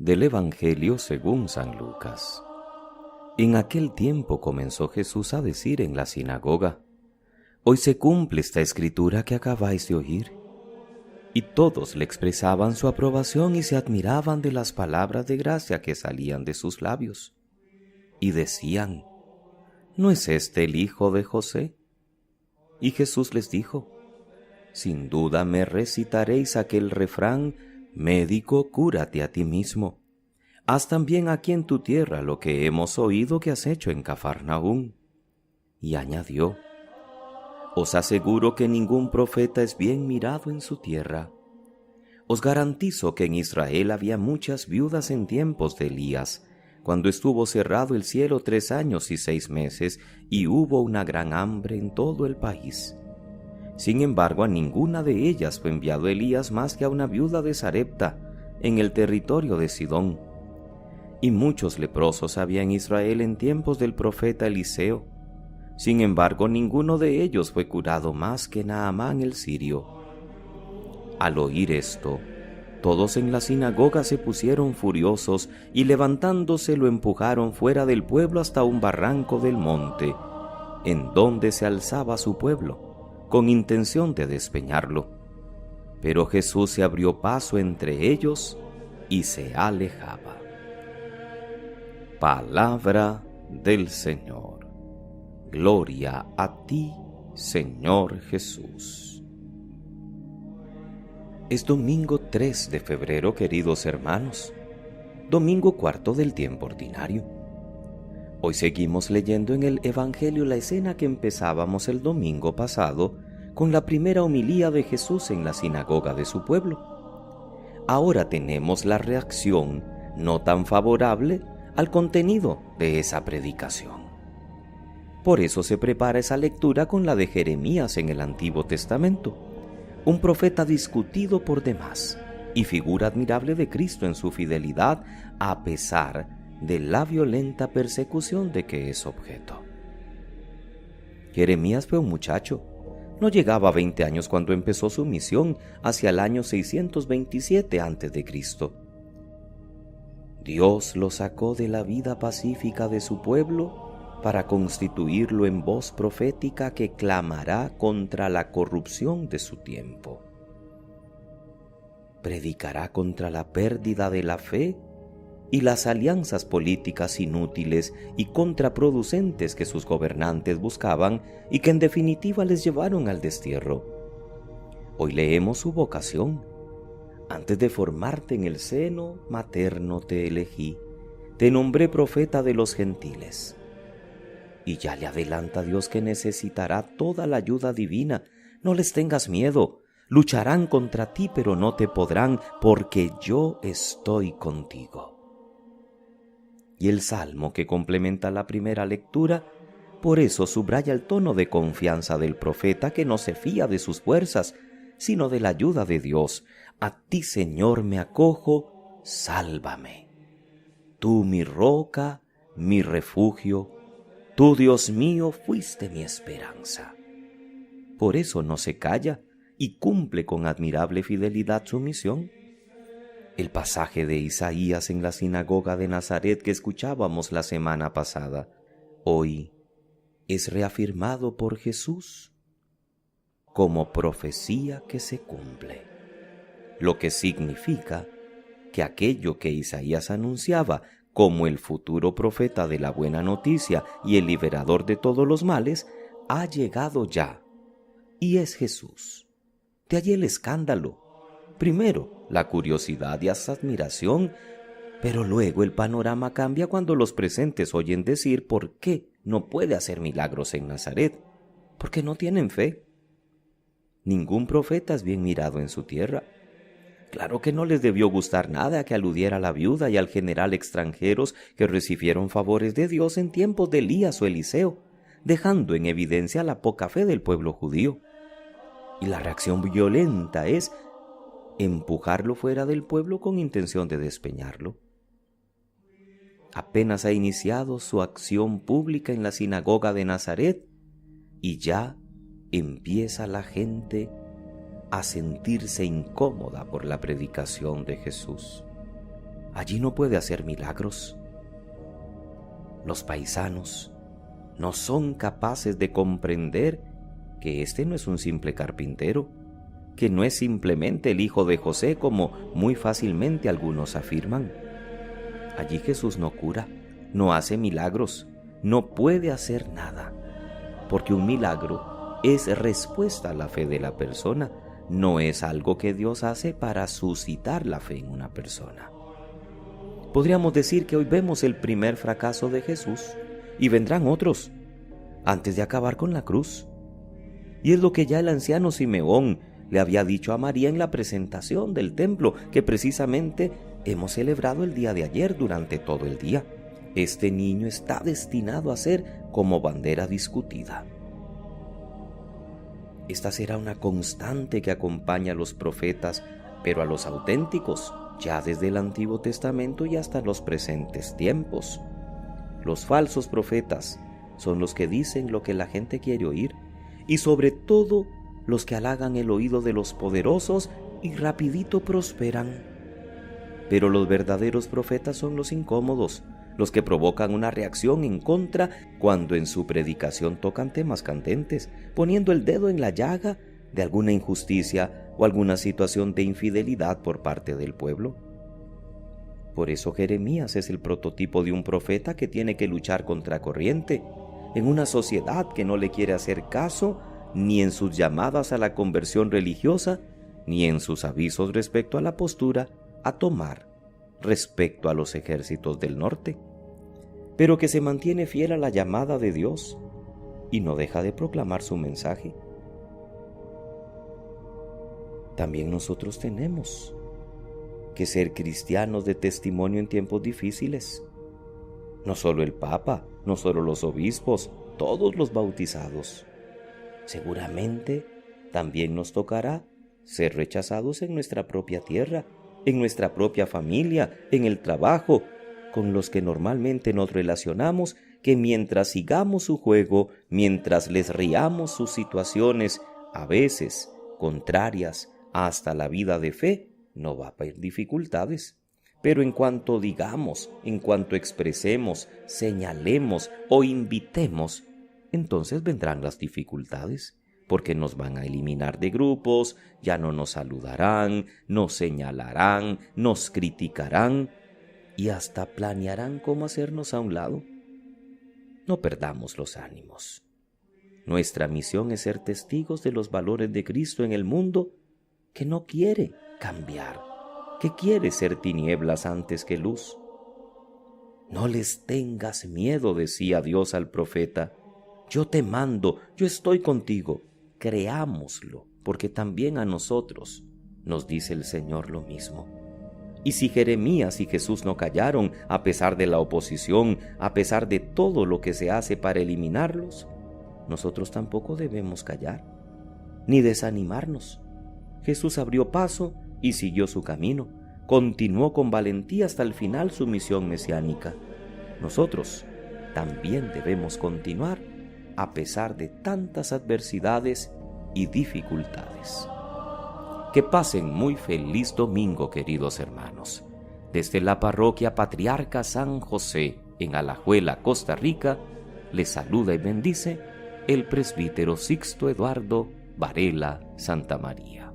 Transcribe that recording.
Del Evangelio según San Lucas. En aquel tiempo comenzó Jesús a decir en la sinagoga: Hoy se cumple esta escritura que acabáis de oír. Y todos le expresaban su aprobación y se admiraban de las palabras de gracia que salían de sus labios. Y decían: ¿No es este el hijo de José? Y Jesús les dijo: Sin duda me recitaréis aquel refrán: Médico, cúrate a ti mismo. Haz también aquí en tu tierra lo que hemos oído que has hecho en Cafarnaúm. Y añadió: Os aseguro que ningún profeta es bien mirado en su tierra. Os garantizo que en Israel había muchas viudas en tiempos de Elías, cuando estuvo cerrado el cielo 3 años y 6 meses, y hubo una gran hambre en todo el país. Sin embargo, a ninguna de ellas fue enviado Elías más que a una viuda de Sarepta, en el territorio de Sidón. Y muchos leprosos había en Israel en tiempos del profeta Eliseo. Sin embargo, ninguno de ellos fue curado más que Naamán el sirio. Al oír esto, todos en la sinagoga se pusieron furiosos y levantándose lo empujaron fuera del pueblo hasta un barranco del monte, en donde se alzaba su pueblo, con intención de despeñarlo. Pero Jesús se abrió paso entre ellos y se alejaba. Palabra del Señor. Gloria a ti, Señor Jesús. Es domingo 3 de febrero, queridos hermanos, domingo cuarto del tiempo ordinario. Hoy seguimos leyendo en el Evangelio la escena que empezábamos el domingo pasado con la primera homilía de Jesús en la sinagoga de su pueblo. Ahora tenemos la reacción no tan favorable al contenido de esa predicación. Por eso se prepara esa lectura con la de Jeremías en el Antiguo Testamento, un profeta discutido por demás y figura admirable de Cristo en su fidelidad a pesar de la violenta persecución de que es objeto. Jeremías fue un muchacho, no llegaba a 20 años cuando empezó su misión hacia el año 627 a.C. Dios lo sacó de la vida pacífica de su pueblo para constituirlo en voz profética que clamará contra la corrupción de su tiempo. Predicará contra la pérdida de la fe y las alianzas políticas inútiles y contraproducentes que sus gobernantes buscaban y que en definitiva les llevaron al destierro. Hoy leemos su vocación. Antes de formarte en el seno materno te elegí, te nombré profeta de los gentiles. Y ya le adelanta Dios que necesitará toda la ayuda divina. No les tengas miedo, lucharán contra ti, pero no te podrán, porque yo estoy contigo. Y el salmo que complementa la primera lectura, por eso subraya el tono de confianza del profeta que no se fía de sus fuerzas, sino de la ayuda de Dios. A ti, Señor, me acojo, sálvame. Tú mi roca, mi refugio, tú, Dios mío, fuiste mi esperanza. Por eso no se calla y cumple con admirable fidelidad su misión. El pasaje de Isaías en la sinagoga de Nazaret que escuchábamos la semana pasada, hoy es reafirmado por Jesús como profecía que se cumple, lo que significa que aquello que Isaías anunciaba como el futuro profeta de la buena noticia y el liberador de todos los males, ha llegado ya, y es Jesús. De allí el escándalo. Primero, la curiosidad y hasta admiración, pero luego el panorama cambia cuando los presentes oyen decir por qué no puede hacer milagros en Nazaret, porque no tienen fe. Ningún profeta es bien mirado en su tierra. Claro que no les debió gustar nada que aludiera a la viuda y al general extranjeros que recibieron favores de Dios en tiempos de Elías o Eliseo, dejando en evidencia la poca fe del pueblo judío. Y la reacción violenta es empujarlo fuera del pueblo con intención de despeñarlo. Apenas ha iniciado su acción pública en la sinagoga de Nazaret y ya empieza la gente a sentirse incómoda por la predicación de Jesús. allí no puede hacer milagros. Los paisanos no son capaces de comprender que este no es un simple carpintero, que no es simplemente el hijo de José como muy fácilmente algunos afirman. Allí Jesús no cura, no hace milagros, no puede hacer nada, porque un milagro es respuesta a la fe de la persona, no es algo que Dios hace para suscitar la fe en una persona. Podríamos decir que hoy vemos el primer fracaso de Jesús y vendrán otros antes de acabar con la cruz. Y es lo que ya el anciano Simeón le había dicho a María en la presentación del templo, que precisamente hemos celebrado el día de ayer durante todo el día. Este niño está destinado a ser como bandera discutida. Esta será una constante que acompaña a los profetas, pero a los auténticos, ya desde el Antiguo Testamento y hasta los presentes tiempos. Los falsos profetas son los que dicen lo que la gente quiere oír, y sobre todo los que halagan el oído de los poderosos y rapidito prosperan. Pero los verdaderos profetas son los incómodos, los que provocan una reacción en contra cuando en su predicación tocan temas candentes, poniendo el dedo en la llaga de alguna injusticia o alguna situación de infidelidad por parte del pueblo. Por eso Jeremías es el prototipo de un profeta que tiene que luchar contra corriente, en una sociedad que no le quiere hacer caso ni en sus llamadas a la conversión religiosa, ni en sus avisos respecto a la postura a tomar respecto a los ejércitos del norte, pero que se mantiene fiel a la llamada de Dios y no deja de proclamar su mensaje. También nosotros tenemos que ser cristianos de testimonio en tiempos difíciles. No solo el Papa, no solo los obispos, todos los bautizados. Seguramente también nos tocará ser rechazados en nuestra propia tierra, en nuestra propia familia, en el trabajo, con los que normalmente nos relacionamos, que mientras sigamos su juego, mientras les riamos sus situaciones, a veces contrarias hasta la vida de fe, no va a haber dificultades. Pero en cuanto digamos, en cuanto expresemos, señalemos o invitemos, entonces vendrán las dificultades, porque nos van a eliminar de grupos, ya no nos saludarán, nos señalarán, nos criticarán y hasta planearán cómo hacernos a un lado. No perdamos los ánimos. Nuestra misión es ser testigos de los valores de Cristo en el mundo que no quiere cambiar, que quiere ser tinieblas antes que luz. No les tengas miedo, decía Dios al profeta. Yo te mando, yo estoy contigo. Creámoslo, porque también a nosotros nos dice el Señor lo mismo. Y si Jeremías y Jesús no callaron, a pesar de la oposición, a pesar de todo lo que se hace para eliminarlos, nosotros tampoco debemos callar, ni desanimarnos. Jesús abrió paso y siguió su camino, continuó con valentía hasta el final su misión mesiánica. Nosotros también debemos continuar a pesar de tantas adversidades y dificultades. Que pasen muy feliz domingo, queridos hermanos. Desde la parroquia Patriarca San José, en Alajuela, Costa Rica, les saluda y bendice el presbítero Sixto Eduardo Varela Santamaría.